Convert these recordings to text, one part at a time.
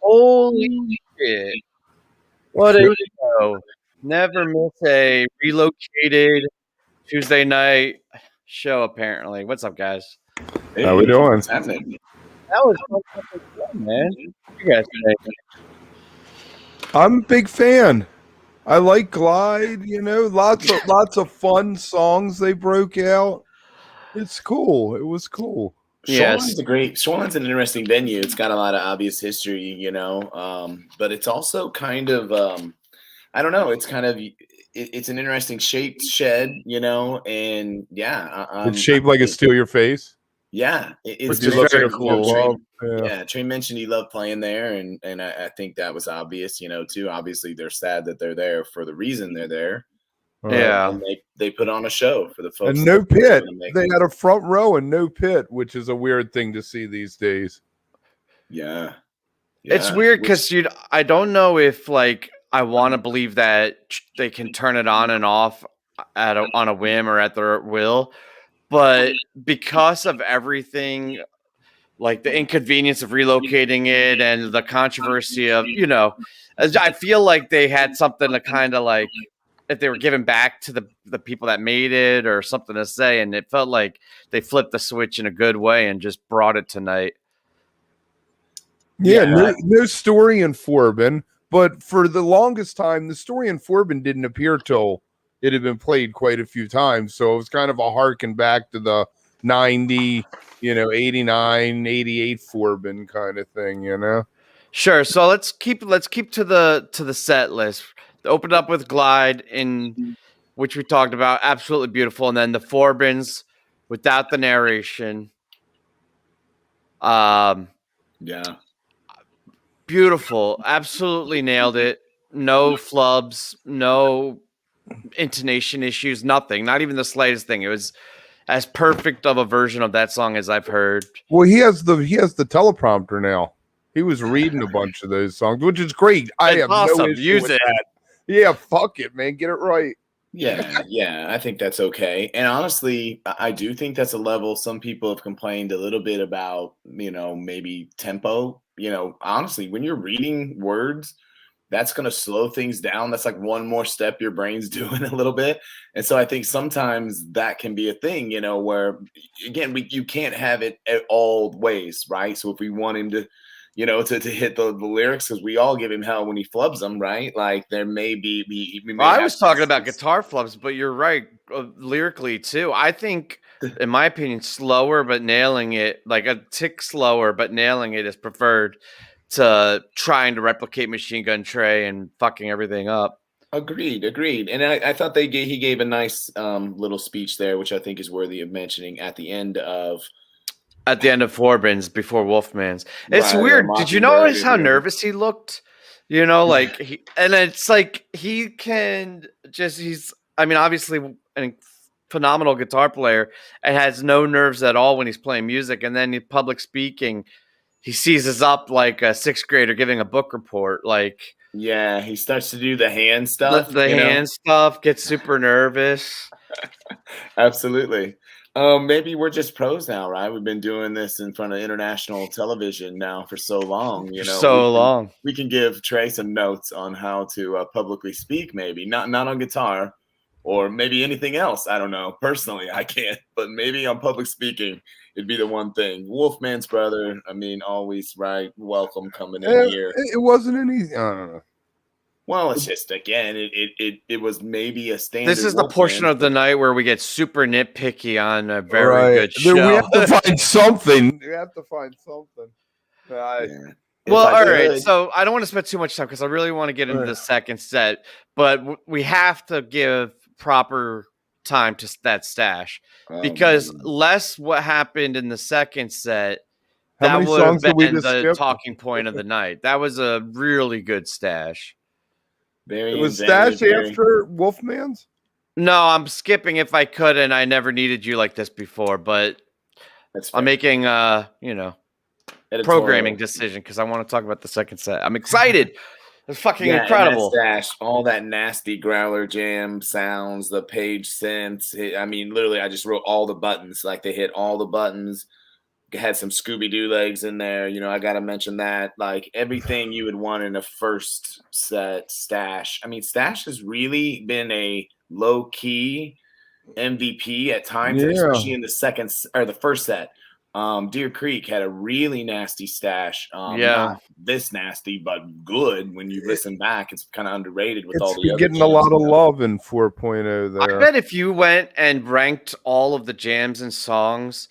Holy shit. What a show. Never miss a relocated Tuesday night show, apparently. What's up, guys? Hey, How we doing? what's happening? That was fucking fun, man. What you guys think? I'm a big fan. I like Glide, lots of fun songs they broke out. It's cool. It was cool. Yes. Shoreline's an interesting venue. It's got a lot of obvious history, but it's also kind of, I don't know. It's kind of, it's an interesting shaped shed, and yeah, It's shaped like a steal your face. yeah, it's Which just is very very cool. cool. Yeah, Trey mentioned he loved playing there, and I think that was obvious, too. Obviously, they're sad that they're there for the reason they're there. Yeah. And they put on a show for the folks. And no that pit. wanna make They it. had a front row and no pit, which is a weird thing to see these days. Yeah. It's Yeah. weird because I don't know if like I want to believe that they can turn it on and off on a whim or at their will, but because of everything, like the inconvenience of relocating it and the controversy of I feel like they had something to kind of like if they were giving back to the people that made it or something to say, and it felt like they flipped the switch in a good way and just brought it tonight. Yeah, no story in Forbin, but for the longest time, the story in Forbin didn't appear till it had been played quite a few times. So it was kind of a harken back to the 90, 89, 88 Forbin kind of thing, Sure. So let's keep to the set list. Open up with Glide, in which we talked about, absolutely beautiful, and then the Forbins without the narration. Yeah. Beautiful, absolutely nailed it. No flubs, no intonation issues, nothing, not even the slightest thing. It was as perfect of a version of that song as I've heard. Well, he has the teleprompter now. He was reading a bunch of those songs, which is great. I have awesome. no issue Use with it. that. Yeah, fuck it, man. Get it right. Yeah, I think that's okay. And honestly, I do think that's a level some people have complained a little bit about, maybe tempo. Honestly, when you're reading words, that's going to slow things down. That's like one more step your brain's doing a little bit. And so I think sometimes that can be a thing, where again, you can't have it all ways, right? So if we want him to, to hit the lyrics, because we all give him hell when he flubs them, right? Like there may be, I was talking about guitar flubs, but you're right, lyrically too. I think, in my opinion, slower but nailing it, like a tick slower but nailing it, is preferred to trying to replicate Machine Gun Trey and fucking everything up. Agreed. And I thought he gave a nice little speech there, which I think is worthy of mentioning at the end of Forbin's before Wolfman's. It's right, weird. Did you notice how nervous he looked? Like and it's like he can just obviously a phenomenal guitar player and has no nerves at all when he's playing music, and then in public speaking, he seizes up like a sixth grader giving a book report. Like, yeah, he starts to do the hand stuff. The hand stuff, gets super nervous. Absolutely. Maybe we're just pros now, right? We've been doing this in front of international television now for so long. We can give Trey some notes on how to publicly speak. Maybe not on guitar, or maybe anything else. I don't know. Personally, I can't, but maybe on public speaking, it'd be the one thing. Wolfman's brother. I mean, always right. Welcome coming in here. It wasn't any. I don't know. Well, it's just again, it was maybe a standard. This is the portion of the night where we get super nitpicky on a very good show. We have to find something. Well, all right. So I don't want to spend too much time because I really want to get into the second set, but we have to give proper time to that stash because less what happened in the second set. That would have been the talking point of the night. That was a really good stash. It was stash after Wolfman's? No, I'm skipping if I could, and I never needed you like this before, but I'm making programming decision because I want to talk about the second set. I'm excited. It's fucking incredible. Stash, all that nasty growler jam sounds, the page synths. I mean, literally, I just wrote all the buttons. Like they hit all the buttons. Had some Scooby-Doo legs in there. You know, I got to mention that. Like everything you would want in a first set. Stash. I mean, Stash has really been a low-key MVP at times, and Yeah. especially in the second or the first set. Deer Creek had a really nasty stash. Not this nasty, but good. When you listen back, it's kind of underrated with all the It's other getting a jams lot of now. love in 4.0 there. I bet if you went and ranked all of the jams and songs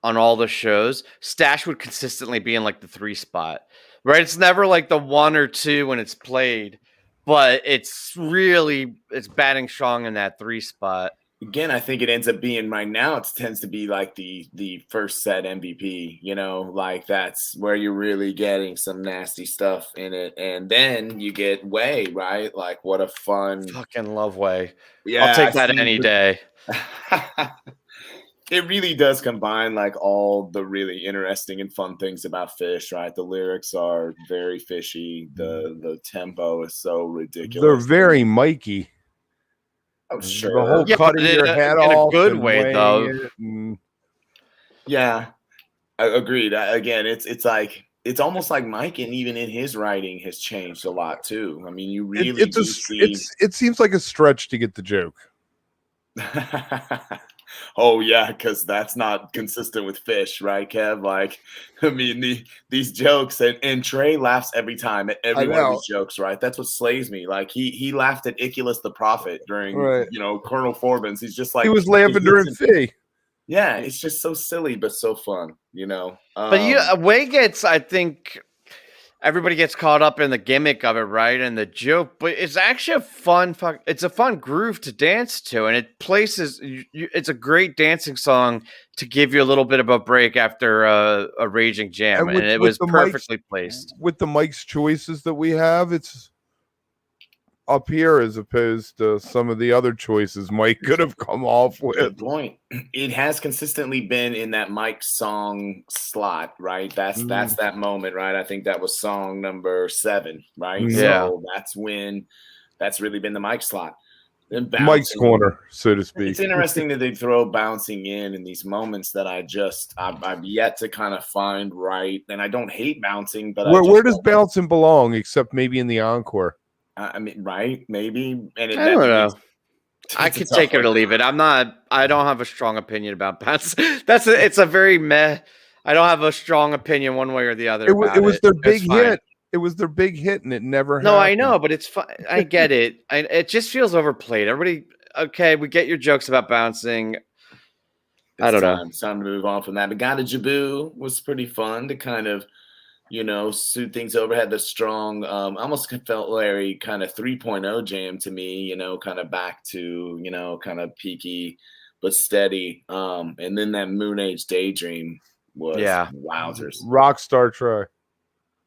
on all the shows, Stash would consistently be in like the 3 spot, right? It's never like the 1 or 2 when it's played, but it's batting strong in that 3 spot. Again, I think it ends up being right now. It tends to be like the first set MVP. You know, like that's where you're really getting some nasty stuff in it, and then you get Way, right? Like what a fun, Fucking love Way. yeah, I'll take that any day. It really does combine like all the really interesting and fun things about Phish, right? The lyrics are very fishy. The tempo is so ridiculous. They're very Mikey. Oh, The sure. whole Yeah, cutting but your head in a off good and way, weighing though. it and- Yeah, agreed. Again, it's like it's almost like Mike, and even in his writing, has changed a lot too. I mean, you really it's it seems like a stretch to get the joke. Oh yeah, because that's not consistent with Phish, right, Kev? Like, I mean, these jokes and Trey laughs every time at every one of these jokes, right? That's what slays me. Like he laughed at Iculus the Prophet during Colonel Forbin's. He's just like he was laughing during Fee. Yeah, it's just so silly but so fun, you know. But Way gets, I think, everybody gets caught up in the gimmick of it, right, and the joke. But it's actually it's a fun groove to dance to, and it places. It's a great dancing song to give you a little bit of a break after a raging jam, and it was perfectly placed with the Mike's choices that we have. It's up here as opposed to some of the other choices Mike could have come off with. Good point. It has consistently been in that Mike song slot, right? That's that moment, right? I think that was song number 7, right? Yeah. So that's really been the Mike slot. Then Mike's corner, so to speak. It's interesting that they throw bouncing in these moments that I've yet to kind of find right. And I don't hate bouncing, but where does bouncing belong except maybe in the Encore? I mean, right? Maybe. And I don't know. I could take it or leave it. I don't have a strong opinion about bounce. It's a very meh. I don't have a strong opinion one way or the other. It was their big hit. It was their big hit, and it never happened. No, I know, but it's fine. I get it. It just feels overplayed. Everybody, okay, we get your jokes about bouncing. I don't know. It's time to move on from that. But Gotta Jaboo was pretty fun to kind of, suit things over. Had the strong, almost felt Larry kind of 3.0 jam to me, kind of back to, kind of peaky but steady. And then that Moon Age Daydream was wowzers. Rockstar Trey.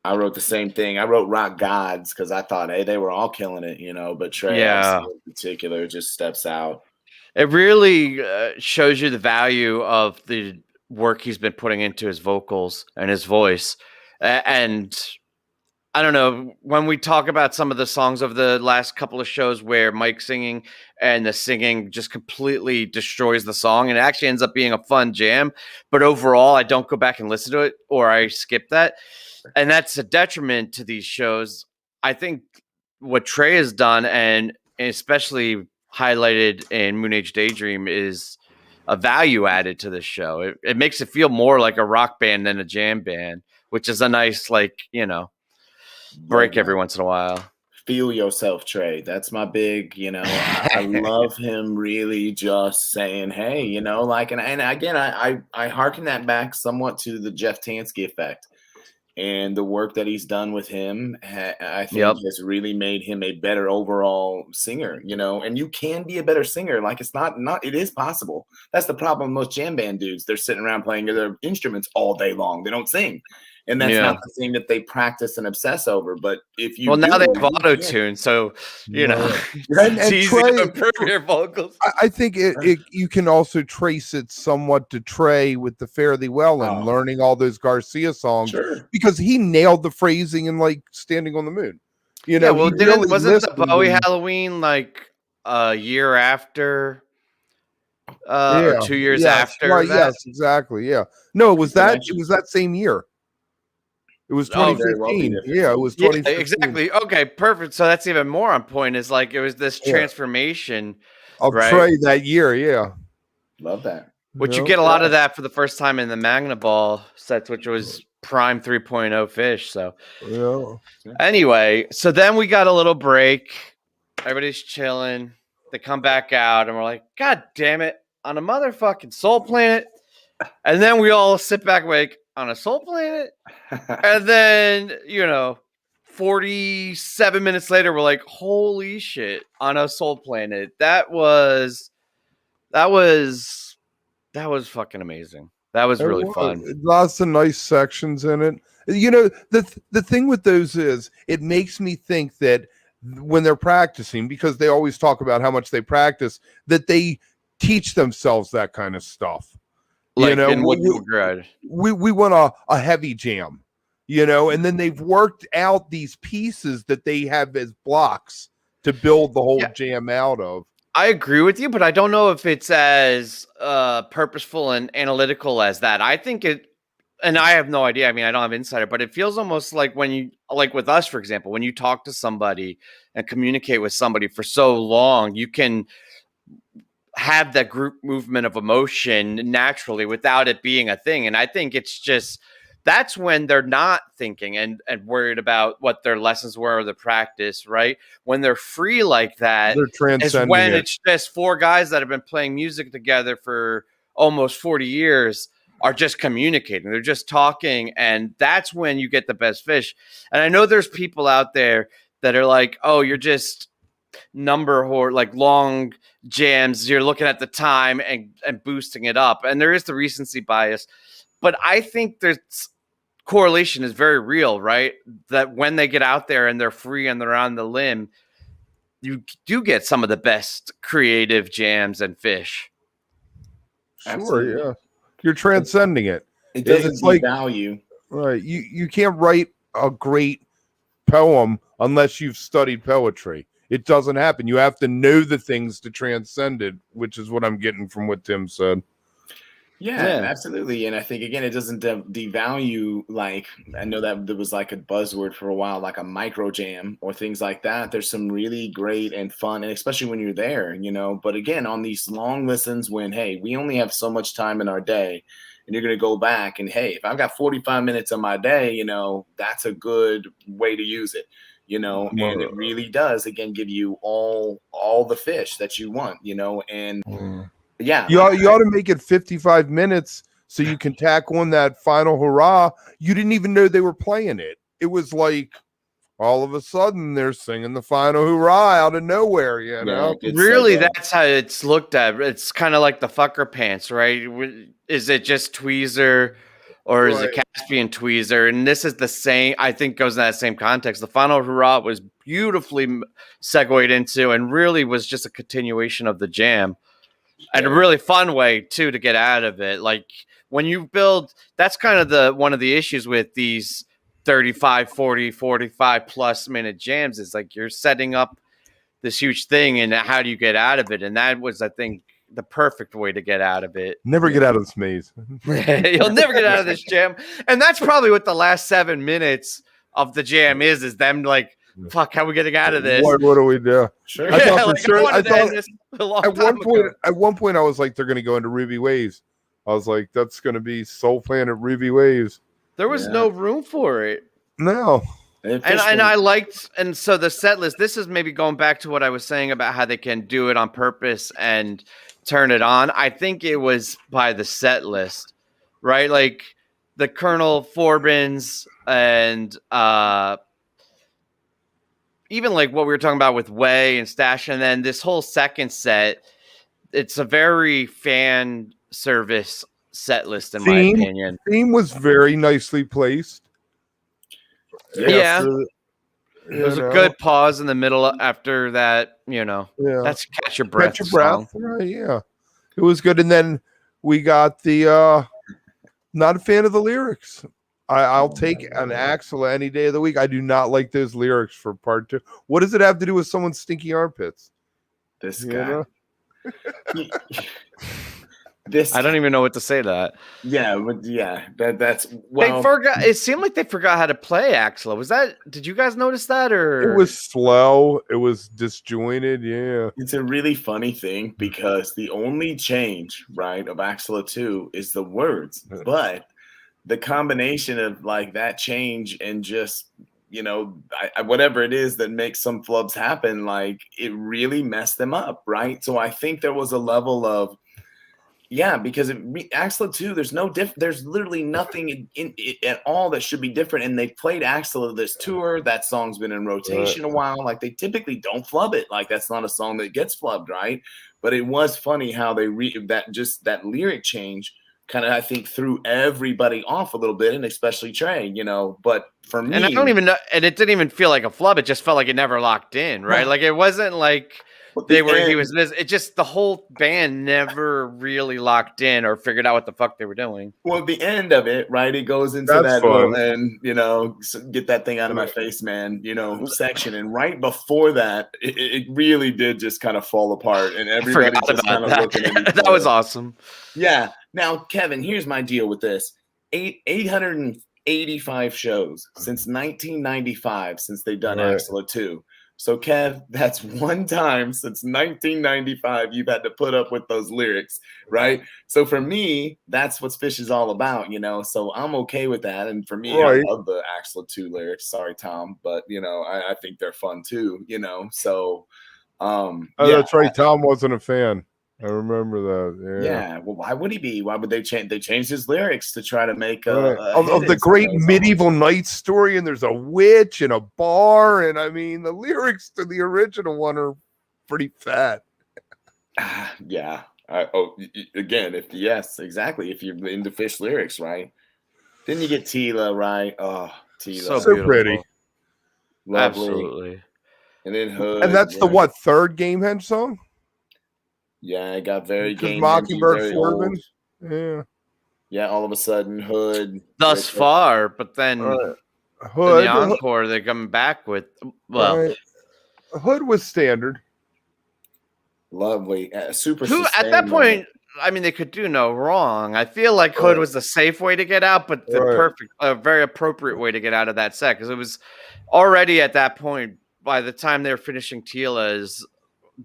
I wrote the same thing. I wrote Rock Gods because I thought, hey, they were all killing it, but Trey in particular just steps out. It really shows you the value of the work he's been putting into his vocals and his voice. And I don't know, when we talk about some of the songs of the last couple of shows where Mike's singing and the singing just completely destroys the song, and it actually ends up being a fun jam. But overall, I don't go back and listen to it, or I skip that. And that's a detriment to these shows. I think what Trey has done, and especially highlighted in Moon Age Daydream, is a value added to this show. It makes it feel more like a rock band than a jam band, which is a nice, break every once in a while. Feel yourself, Trey. That's my big, I love him really just saying, hey, and again, I hearken that back somewhat to the Jeff Tansky effect. And the work that he's done with him, I think has really made him a better overall singer, and you can be a better singer. Like it is possible. That's the problem with most jam band dudes. They're sitting around playing their instruments all day long. They don't sing. And that's not the thing that they practice and obsess over. But if you now they have auto-tune, so it's easy to improve your vocals. I think you can also trace it somewhat to Trey with the Fare Thee Well and learning all those Garcia songs because he nailed the phrasing and Standing on the Moon. Wasn't the Bowie Halloween a year after or 2 years after right, that. yes, exactly, yeah. No, it was that. Connection. It was that same year. It was Oh, very well be 2015. different. Yeah, it was Yeah, 2015. exactly. Okay, perfect. So that's even more on point. Is like it was this Yeah. transformation, Of right? Trey that year. Yeah. Love that. Which you Yeah. get a lot of that for the first time in the Magna Ball sets, which was prime 3.0 Phish. So Yeah. anyway, so then we got a little break. Everybody's chilling. They come back out, and we're like, God damn it, on a motherfucking Soul Planet. And then we all sit back like, on a Soul Planet? And then, 47 minutes later, we're like, holy shit, on a Soul Planet. That was fucking amazing. That was really fun. Lots of nice sections in it. The thing with those is it makes me think that when they're practicing, because they always talk about how much they practice, that they teach themselves that kind of stuff. Like, in what you regret. We want a heavy jam, and then they've worked out these pieces that they have as blocks to build the whole jam out of. I agree with you, but I don't know if it's as purposeful and analytical as that. I think it, and I have no idea. I mean, I don't have insider, but it feels almost like when you, like with us, for example, when you talk to somebody and communicate with somebody for so long, you can have that group movement of emotion naturally without it being a thing. And I think it's just, that's when they're not thinking and worried about what their lessons were or the practice, right? When they're free like that, they're transcending is when it. it's just four guys that have been playing music together for almost 40 years are just communicating. They're just talking. And that's when you get the best Phish. And I know there's people out there that are like, oh, you're just like long jams. You're looking at the time and boosting it up. And there is the recency bias. But I think there's correlation is very real, right? That when they get out there and they're free and they're on the limb, you do get some of the best creative jams and Phish. Sure, Absolutely. yeah. You're transcending it. It doesn't It's like devalue. Right. You can't write a great poem unless you've studied poetry. It doesn't happen. You have to know the things to transcend it, which is what I'm getting from what Tim said. Yeah, absolutely. And I think, again, it doesn't devalue, like, I know that there was like a buzzword for a while, like a micro jam or things like that. There's some really great and fun, and especially when you're there, but again, on these long listens when, hey, we only have so much time in our day and you're going to go back and, hey, if I've got 45 minutes of my day, that's a good way to use it, and it really does, again, give you all the Phish that you want, and yeah, you ought to make it 55 minutes so you can tack on that final hurrah. You didn't even know they were playing it. It was like all of a sudden they're singing the final hurrah out of nowhere, Really, that's how it's looked at. It's kind of like the fucker pants, right? Is it just Tweezer or is it Caspian Tweezer? And this is the same, I think, goes in that same context. The final hurrah was beautifully segued into and really was just a continuation of the jam. And a really fun way, too, to get out of it. Like, when you build, that's kind of one of the issues with these 35, 40, 45 plus minute jams is like you're setting up this huge thing, and how do you get out of it? And that was, I think, the perfect way to get out of it. Never get out of this maze. You'll never get out of this jam. And that's probably what the last 7 minutes of the jam is them like, fuck, how are we getting out of this? What do we do? Sure. I thought for sure. I thought at one point, I was like, they're going to go into Ruby Waves. I was like, that's going to be Soul Planet Ruby Waves. There was no room for it. No. And I liked, and so the set list, this is maybe going back to what I was saying about how they can do it on purpose and turn it on. I think it was by the set list, right? Like the Colonel Forbins and even like what we were talking about with Way and Stash, and then this whole second set, it's a very fan service set list in my opinion. Theme was very nicely placed. Yeah. There's a good pause in the middle after that, that's Catch Your Breath. Catch Your Breath, right, yeah. It was good. And then we got the not a fan of the lyrics. I'll take an Axel any day of the week. I do not like those lyrics for part 2. What does it have to do with someone's stinky armpits? This guy. This I don't even know what to say to that. Yeah, but that's They well. forgot. It seemed like they forgot how to play Axla. Was that? Did you guys notice that? Or It was slow. It was disjointed. Yeah. It's a really funny thing because the only change, right, of Axla 2 is the words, but the combination of like that change and just whatever it is that makes some flubs happen, like it really messed them up, right? So I think there was a level of because Axla 2, there's literally nothing in at all that should be different. And they played Axla this tour. That song's been in rotation a while. Like they typically don't flub it. Like that's not a song that gets flubbed, right? But it was funny how they that lyric change kind of, I think, threw everybody off a little bit, and especially Trey, But for me, and I don't even know, and it didn't even feel like a flub. It just felt like it never locked in, right? Like it wasn't like he was it just the whole band never really locked in or figured out what the fuck they were doing. Well, at the end of it, right, it goes into that little, and get that thing out of my face, man, section. And right before that, it really did just kind of fall apart, and everybody just kind of looking at each other. That was awesome. Yeah. Now, Kevin, here's my deal with this: 885 shows since 1995, since they've done Axla 2. So, Kev, that's one time since 1995 you've had to put up with those lyrics, right? So for me, that's what Phish is all about, So I'm okay with that. And for me, I love the Axla 2 lyrics. Sorry, Tom, but I think they're fun too, So that's right. Tom wasn't a fan. I remember that. Yeah. Well, why would he be? Why would they change? They changed his lyrics to try to make of the great medieval knight story. And there's a witch and a bar, and I mean the lyrics to the original one are pretty fat. Yeah. Again, exactly. If you're into Phish lyrics, right? Then you get Tila, right? Oh, Tila, so pretty, lovely. Absolutely. And then Hood, and that's the third Gamehenge song. Yeah, it got very game Mockingbird Foreman. Yeah, all of a sudden Hood thus far, but then Hood, the Encore they're coming back with. Well, Hood was standard. Lovely, super. At that point, I mean, they could do no wrong. I feel like Hood was the safe way to get out, but the very appropriate way to get out of that set, because it was already at that point. By the time they were finishing Tila's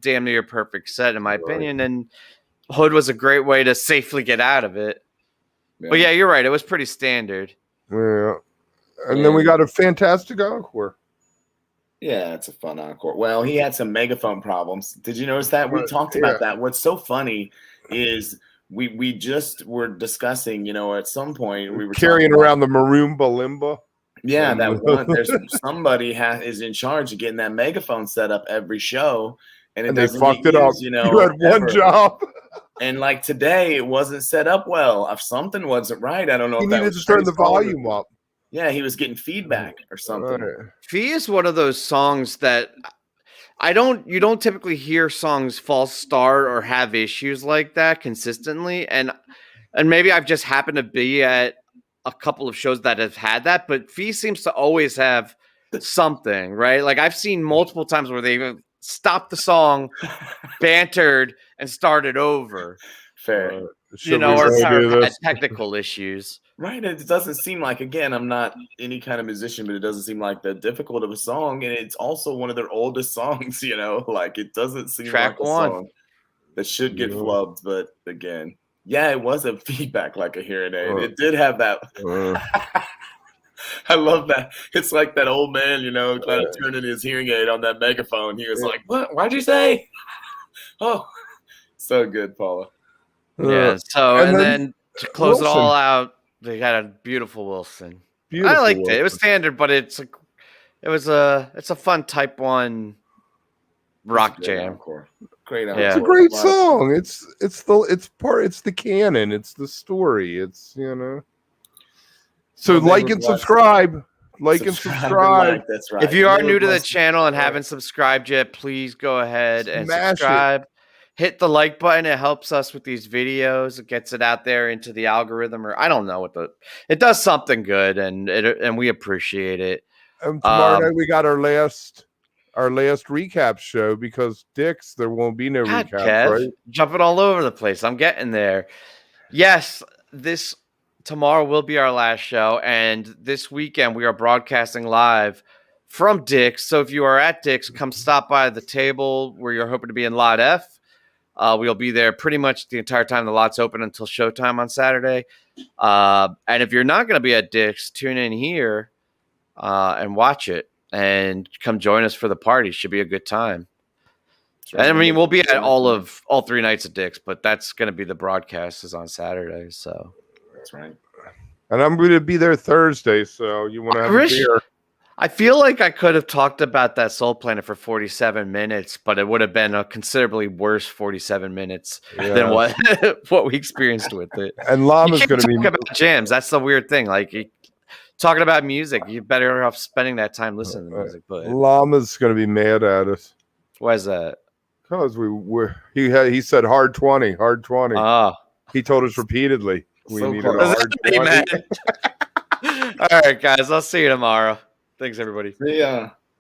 damn near perfect set, in my opinion, and Hood was a great way to safely get out of it. But yeah, you're right, it was pretty standard. And then we got a fantastic encore. Yeah, it's a fun encore. Well, he had some megaphone problems. Did you notice that? We talked about that. What's so funny is we just were discussing, at some point we were carrying around the maroon Balimba. Yeah, that one. There's somebody is in charge of getting that megaphone set up every show. And they fucked it up. You had one job. And like today, it wasn't set up well. If something wasn't right, I don't know. He needed to turn the volume up. Yeah, he was getting feedback or something. Fee is one of those songs that you don't typically hear songs false start or have issues like that consistently. And maybe I've just happened to be at a couple of shows that have had that, but Fee seems to always have something, right? Like I've seen multiple times where they've stopped the song, bantered, and started over. Fair. Or technical issues. Right. It doesn't seem like, again, I'm not any kind of musician, but it doesn't seem like that difficult of a song. And it's also one of their oldest songs, like it doesn't seem like a song that should get flubbed. But again, it was a feedback like a hearing aid. It did have that. I love that. It's like that old man, kind of turning his hearing aid on that megaphone. He was like, "What? Why'd you say?" Oh, so good, Paula. Yeah. So and then to close it all out, they got a beautiful Wilson. I liked it. It was standard, but it's a fun Type 1 rock jam. Encore. Great. Encore. It's a great song. It's the canon. It's the story. It's So like and subscribe. That's right. If you are new to the channel and haven't subscribed yet, please go ahead and subscribe. Hit the like button. It helps us with these videos. It gets it out there into the algorithm, or I don't know it does something good, and we appreciate it. Tomorrow night we got our last our last recap show because Dick's there won't be no God, recaps, Kev, right? jumping all over the place. I'm getting there. Yes, tomorrow will be our last show, and this weekend we are broadcasting live from Dick's. So if you are at Dick's, come stop by the table where you're hoping to be in Lot F. We'll be there pretty much the entire time the lot's open until showtime on Saturday. And if you're not going to be at Dick's, tune in here and watch it and come join us for the party. Should be a good time. Right. I mean, we'll be at all 3 nights at Dick's, but that's going to be the broadcast is on Saturday. So that's right. And I'm going to be there Thursday, so you want to have a beer. I feel like I could have talked about that Soul Planet for 47 minutes, but it would have been a considerably worse 47 minutes than what we experienced with it. And Llama's going to be about jams. That's the weird thing. Like talking about music, you're better off spending that time listening to music. But Llama's going to be mad at us. Why is that? Because he said hard 20. He told us repeatedly we needed a hard 20. All right, guys. I'll see you tomorrow. Thanks, everybody. Yeah.